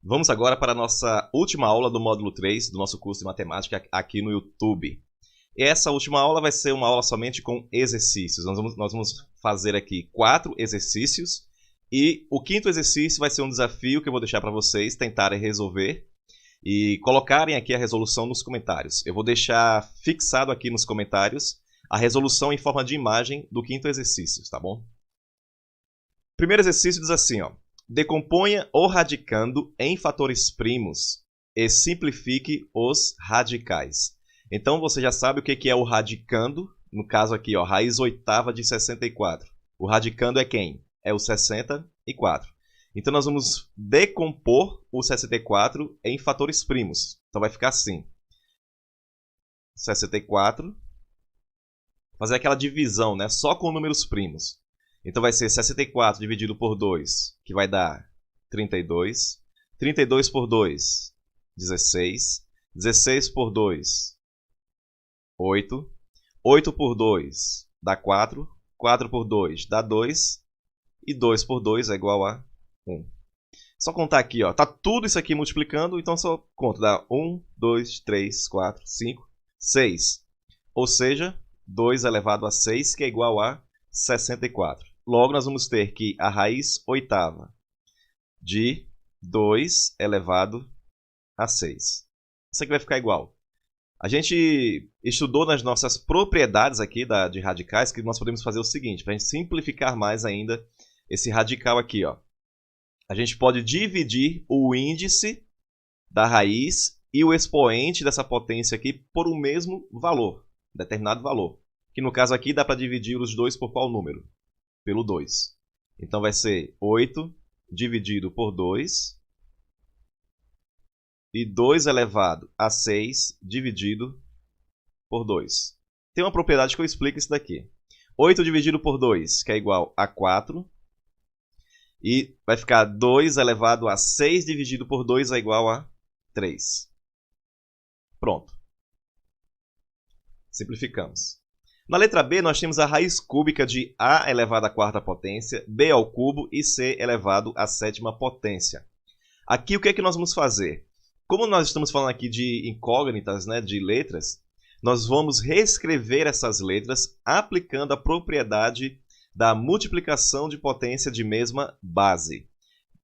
Vamos agora para a nossa última aula do módulo 3 do nosso curso de matemática aqui no YouTube. E essa última aula vai ser uma aula somente com exercícios. Nós vamos fazer aqui 4 exercícios e o quinto exercício vai ser um desafio que eu vou deixar para vocês tentarem resolver e colocarem aqui a resolução nos comentários. Eu vou deixar fixado aqui nos comentários a resolução em forma de imagem do quinto exercício, tá bom? Primeiro exercício diz assim, ó. Decomponha o radicando em fatores primos e simplifique os radicais. Então, você já sabe o que é o radicando. No caso aqui, ó, raiz oitava de 64. O radicando é quem? É o 64. Então, nós vamos decompor o 64 em fatores primos. Então, vai ficar assim. 64. Fazer aquela divisão, né? Só com números primos. Então vai ser 64 dividido por 2, que vai dar 32. 32 por 2, 16. 16 por 2, 8. 8 por 2 dá 4. 4 por 2 dá 2. E 2 por 2 é igual a 1. Só contar aqui, ó. Tá tudo isso aqui multiplicando, então só conto. Dá 1, 2, 3, 4, 5, 6. Ou seja, 2 elevado a 6, que é igual a 64. Logo, nós vamos ter que a raiz oitava de 2 elevado a 6. Isso aqui vai ficar igual. A gente estudou nas nossas propriedades aqui de radicais que nós podemos fazer o seguinte, para a gente simplificar mais ainda esse radical aqui, ó. A gente pode dividir o índice da raiz e o expoente dessa potência aqui por o mesmo valor, determinado valor. Que no caso aqui dá para dividir os dois por qual número? Pelo 2. Então vai ser 8 dividido por 2 e 2 elevado a 6 dividido por 2. Tem uma propriedade que eu explico isso daqui. 8 dividido por 2, que é igual a 4. E vai ficar 2 elevado a 6 dividido por 2 é igual a 3. Pronto. Simplificamos. Na letra B, nós temos a raiz cúbica de A elevado à quarta potência, B ao cubo e C elevado à sétima potência. Aqui, o que é que nós vamos fazer? Como nós estamos falando aqui de incógnitas, né, de letras, nós vamos reescrever essas letras aplicando a propriedade da multiplicação de potência de mesma base.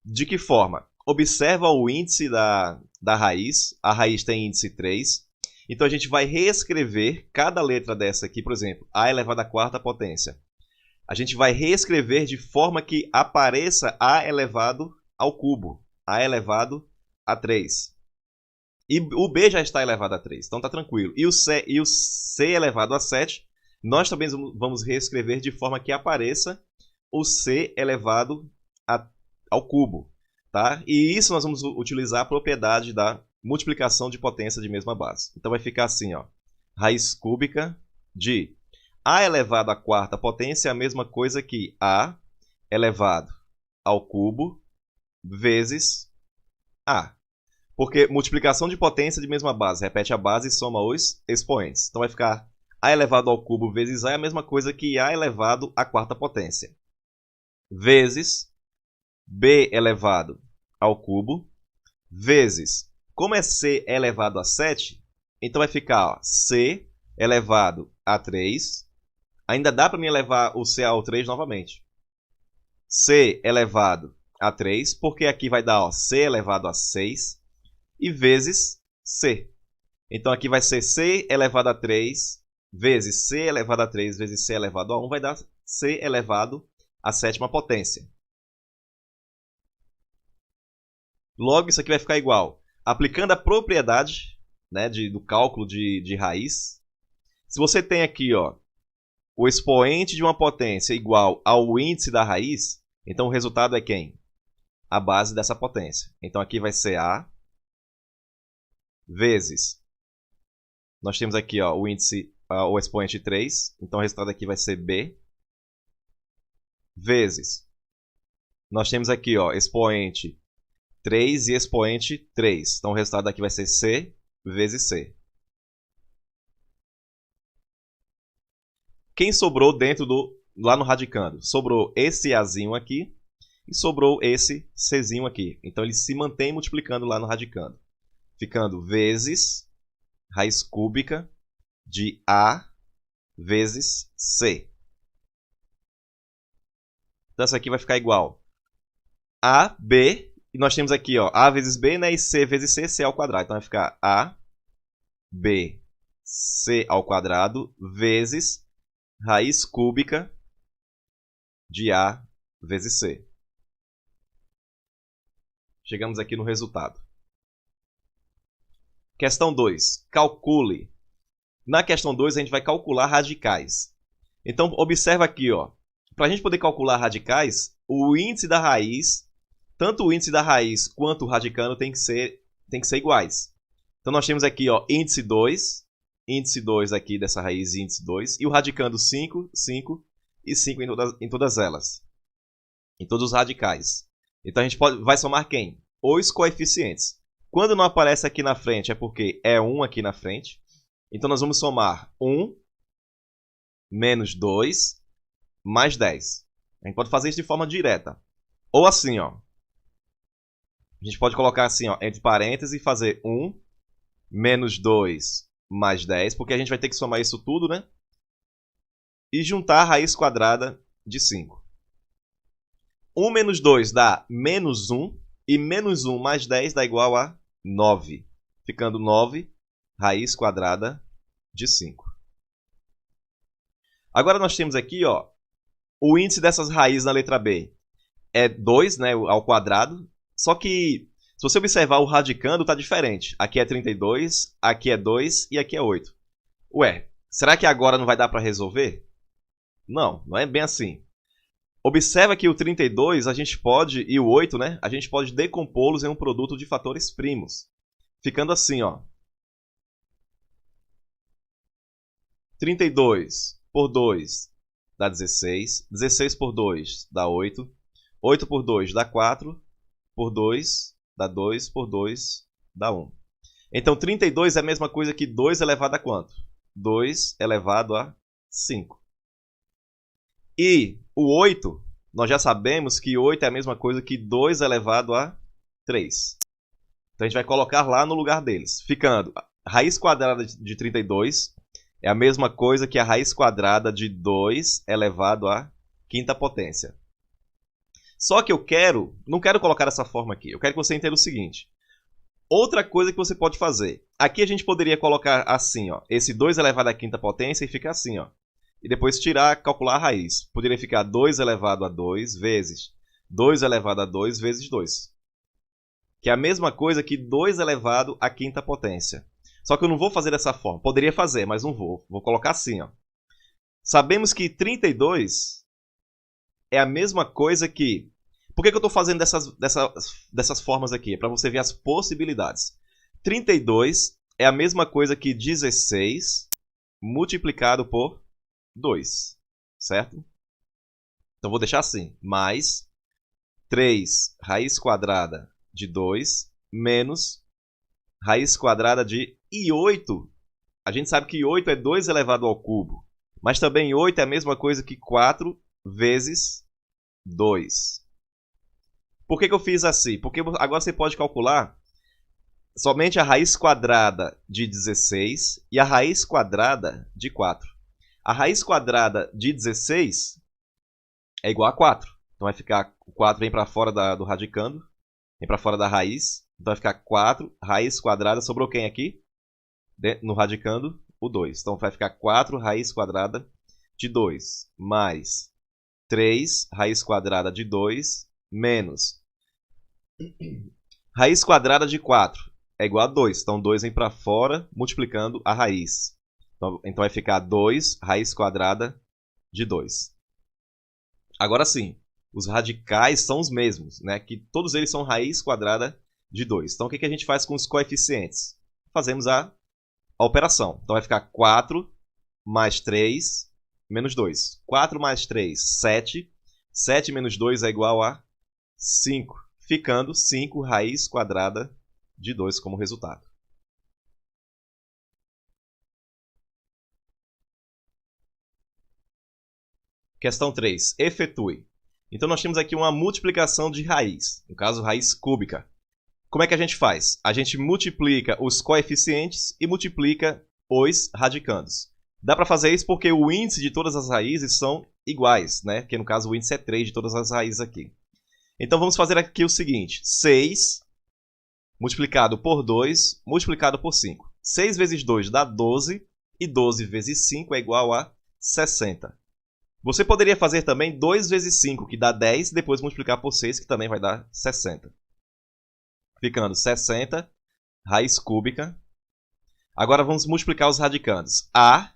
De que forma? Observa o índice da raiz. A raiz tem índice 3. Então, a gente vai reescrever cada letra dessa aqui, por exemplo, A elevado à quarta potência. A gente vai reescrever de forma que apareça A elevado ao cubo, A elevado a 3. E o B já está elevado a 3, então está tranquilo. E o C elevado a 7, nós também vamos reescrever de forma que apareça o C elevado ao cubo. Tá? E isso nós vamos utilizar a propriedade da multiplicação de potência de mesma base. Então vai ficar assim, ó. Raiz cúbica de A elevado à quarta potência é a mesma coisa que A elevado ao cubo vezes A. Porque multiplicação de potência de mesma base. Repete a base e soma os expoentes. Então vai ficar A elevado ao cubo vezes A é a mesma coisa que A elevado à quarta potência. Vezes B elevado ao cubo vezes, como é C elevado a 7, então vai ficar ó, C elevado a 3. Ainda dá para me elevar o C ao 3 novamente. C elevado a 3, porque aqui vai dar ó, C elevado a 6 e vezes C. Então aqui vai ser C elevado a 3 vezes C elevado a 3 vezes C elevado a 1 vai dar C elevado à sétima potência. Logo, isso aqui vai ficar igual. Aplicando a propriedade, né, do cálculo de raiz, se você tem aqui ó, o expoente de uma potência igual ao índice da raiz, então o resultado é quem? A base dessa potência. Então aqui vai ser A vezes, nós temos aqui ó, o índice, o expoente 3, então o resultado aqui vai ser B, vezes, nós temos aqui ó, expoente 3 e expoente 3. Então o resultado aqui vai ser C vezes C. Quem sobrou dentro lá no radicando? Sobrou esse Azinho aqui e sobrou esse Czinho aqui. Então ele se mantém multiplicando lá no radicando. Ficando vezes raiz cúbica de A vezes C. Então essa aqui vai ficar igual a, B, e nós temos aqui ó, A vezes B, né, e C vezes C, C ao quadrado. Então vai ficar A, B, C ao quadrado, vezes raiz cúbica de A vezes C. Chegamos aqui no resultado. Questão 2. Calcule. Na questão 2, a gente vai calcular radicais. Então, observa aqui, ó. Para a gente poder calcular radicais, o índice da raiz, tanto o índice da raiz quanto o radicando tem que ser iguais. Então, nós temos aqui, ó, índice 2 aqui dessa raiz, índice 2, e o radicando 5, 5 e 5 em todas elas. Em todos os radicais. Então, a gente vai somar quem? Os coeficientes. Quando não aparece aqui na frente, é porque é 1 aqui na frente. Então, nós vamos somar 1 menos 2 mais 10. A gente pode fazer isso de forma direta. Ou assim, ó. A gente pode colocar assim, ó, entre parênteses e fazer 1 menos 2 mais 10, porque a gente vai ter que somar isso tudo, né? E juntar a raiz quadrada de 5. 1 menos 2 dá menos 1, e menos 1 mais 10 dá igual a 9. Ficando 9, raiz quadrada de 5. Agora nós temos aqui, ó, o índice dessas raízes na letra B é 2, né, ao quadrado. Só que, se você observar, o radicando está diferente. Aqui é 32, aqui é 2 e aqui é 8. Ué, será que agora não vai dar para resolver? Não, não é bem assim. Observa que o 32 a gente pode, e o 8, né, a gente pode decompô-los em um produto de fatores primos. Ficando assim, ó. 32 por 2 dá 16. 16 por 2 dá 8. 8 por 2 dá 4. Por 2 dá 2. Por 2 dá 1. Então, 32 é a mesma coisa que 2 elevado a quanto? 2 elevado a 5. E o 8, nós já sabemos que 8 é a mesma coisa que 2 elevado a 3. Então, a gente vai colocar lá no lugar deles. Ficando, a raiz quadrada de 32 é a mesma coisa que a raiz quadrada de 2 elevado à quinta potência. Só que não quero colocar dessa forma aqui. Eu quero que você entenda o seguinte. Outra coisa que você pode fazer. Aqui a gente poderia colocar assim, ó, esse 2 elevado à quinta potência e fica assim, ó. E depois calcular a raiz. Poderia ficar 2 elevado a 2 vezes 2 elevado a 2 vezes 2. Que é a mesma coisa que 2 elevado à quinta potência. Só que eu não vou fazer dessa forma. Poderia fazer, mas não vou. Vou colocar assim, ó. Sabemos que 32 é a mesma coisa que... Por que eu estou fazendo dessas formas aqui? É para você ver as possibilidades. 32 é a mesma coisa que 16 multiplicado por 2. Certo? Então vou deixar assim. Mais 3 raiz quadrada de 2 menos raiz quadrada de... E 8, a gente sabe que 8 é 2 elevado ao cubo. Mas também 8 é a mesma coisa que 4 vezes 2. Por que eu fiz assim? Porque agora você pode calcular somente a raiz quadrada de 16 e a raiz quadrada de 4. A raiz quadrada de 16 é igual a 4. Então vai ficar, o 4 vem para fora do radicando, vem para fora da raiz. Então vai ficar 4, raiz quadrada, sobrou quem aqui? No radicando, o 2. Então vai ficar 4 raiz quadrada de 2 mais 3 raiz quadrada de 2 menos raiz quadrada de 4 é igual a 2. Então 2 vem para fora multiplicando a raiz. Então vai ficar 2 raiz quadrada de 2. Agora sim, os radicais são os mesmos, né? Que todos eles são raiz quadrada de 2. Então o que a gente faz com os coeficientes? Fazemos a operação. Então vai ficar 4 mais 3 menos 2. 4 mais 3, 7. 7 menos 2 é igual a 5. Ficando 5 raiz quadrada de 2 como resultado. Questão 3. Efetue. Então nós temos aqui uma multiplicação de raiz, no caso raiz cúbica. Como é que a gente faz? A gente multiplica os coeficientes e multiplica os radicandos. Dá para fazer isso porque o índice de todas as raízes são iguais, né? Que no caso o índice é 3 de todas as raízes aqui. Então vamos fazer aqui o seguinte: 6 multiplicado por 2 multiplicado por 5. 6 vezes 2 dá 12 e 12 vezes 5 é igual a 60. Você poderia fazer também 2 vezes 5, que dá 10, e depois multiplicar por 6, que também vai dar 60. Ficando 60, raiz cúbica. Agora vamos multiplicar os radicandos. A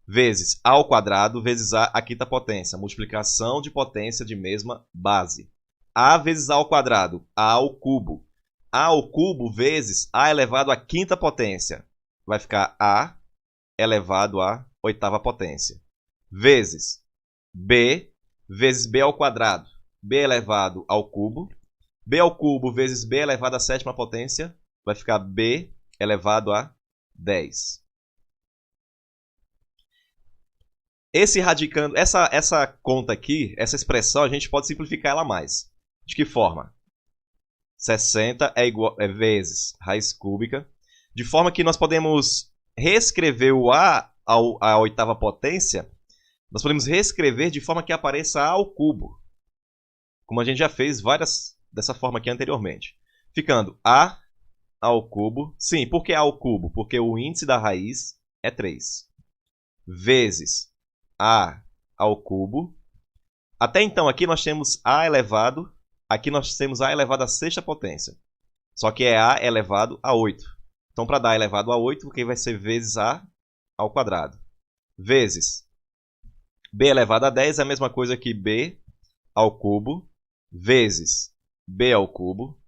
vezes A ao quadrado vezes A à quinta potência. Multiplicação de potência de mesma base. A vezes A ao quadrado, A ao cubo. A ao cubo vezes A elevado à quinta potência. Vai ficar A elevado à oitava potência. Vezes B vezes B ao quadrado. B elevado ao cubo. B ao cubo vezes B elevado à sétima potência. Vai ficar B elevado a 10. Esse radicando, essa conta aqui, essa expressão, a gente pode simplificar ela mais. De que forma? 60 é vezes raiz cúbica. De forma que nós podemos reescrever o A à oitava potência. Nós podemos reescrever de forma que apareça A ao cubo. Como a gente já fez várias dessa forma aqui anteriormente. Ficando A ao cubo. Sim, por que A ao cubo? Porque o índice da raiz é 3. Vezes A ao cubo. Até então aqui nós temos A elevado. Aqui nós temos A elevado à sexta potência. Só que é A elevado a 8. Então para dar A elevado a 8, o que vai ser vezes A ao quadrado. Vezes B elevado a 10 é a mesma coisa que B ao cubo. Vezes B ao cubo.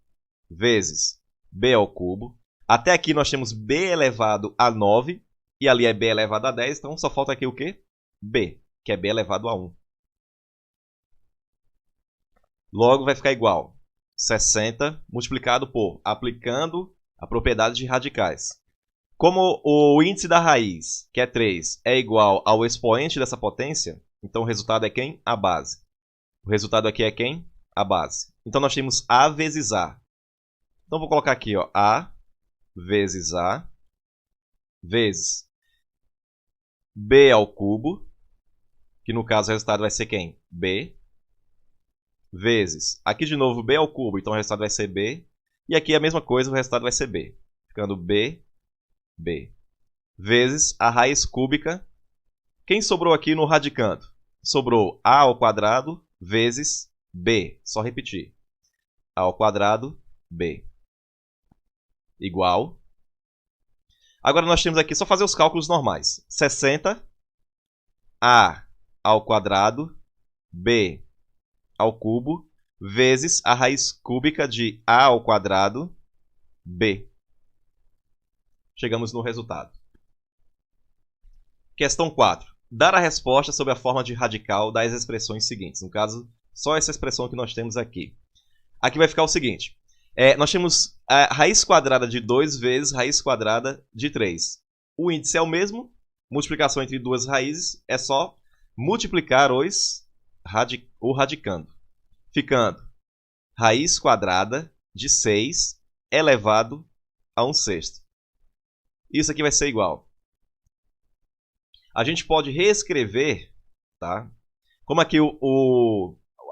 Vezes B ao cubo. Até aqui nós temos B elevado a 9. E ali é B elevado a 10. Então só falta aqui o quê? B, que é B elevado a 1. Logo vai ficar igual 60 multiplicado por, aplicando a propriedade de radicais. Como o índice da raiz, que é 3, é igual ao expoente dessa potência, então o resultado é quem? A base. O resultado aqui é quem? A base. Então nós temos A vezes A. Então vou colocar aqui, ó, A vezes A vezes B ao cubo, que no caso o resultado vai ser quem? B. Vezes, aqui de novo B ao cubo, então o resultado vai ser B. E aqui a mesma coisa, o resultado vai ser B. Ficando B, B. Vezes a raiz cúbica. Quem sobrou aqui no radicando? Sobrou A ao quadrado vezes B. Só repetir. A ao quadrado, B. Igual. Agora nós temos aqui, só fazer os cálculos normais. 60, A ao quadrado, B ao cubo, vezes a raiz cúbica de A ao quadrado, B. Chegamos no resultado. Questão 4. Dar a resposta sob a forma de radical das expressões seguintes. No caso, só essa expressão que nós temos aqui. Aqui vai ficar o seguinte. Nós temos a raiz quadrada de 2 vezes raiz quadrada de 3. O índice é o mesmo. Multiplicação entre duas raízes é só multiplicar o radicando. Ficando raiz quadrada de 6 elevado a 1/6. Isso aqui vai ser igual. A gente pode reescrever, tá? Como aqui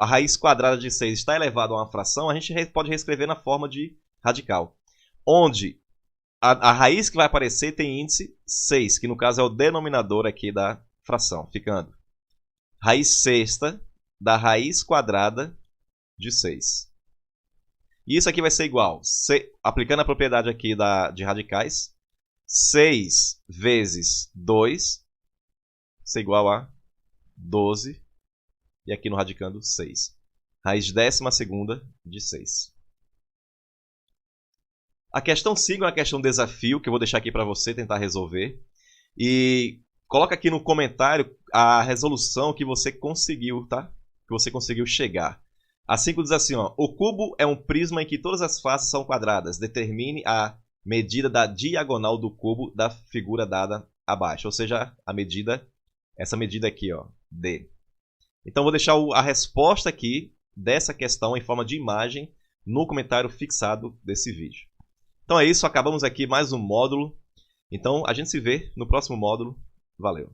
a raiz quadrada de 6 está elevado a uma fração, a gente pode reescrever na forma de radical. Onde a raiz que vai aparecer tem índice 6, que no caso é o denominador aqui da fração. Ficando raiz sexta da raiz quadrada de 6. E isso aqui vai ser igual, aplicando a propriedade aqui de radicais, 6 vezes 2 é igual a 12. E aqui no radicando, 6. Raiz 12ª de 6. A questão 5 é uma questão desafio, que eu vou deixar aqui para você tentar resolver. E coloca aqui no comentário a resolução que você conseguiu, tá? Que você conseguiu chegar. A 5 diz assim, ó, o cubo é um prisma em que todas as faces são quadradas. Determine a medida da diagonal do cubo da figura dada abaixo. Ou seja, essa medida aqui, ó, D. Então vou deixar a resposta aqui dessa questão em forma de imagem no comentário fixado desse vídeo. Então é isso, acabamos aqui mais um módulo. Então a gente se vê no próximo módulo. Valeu!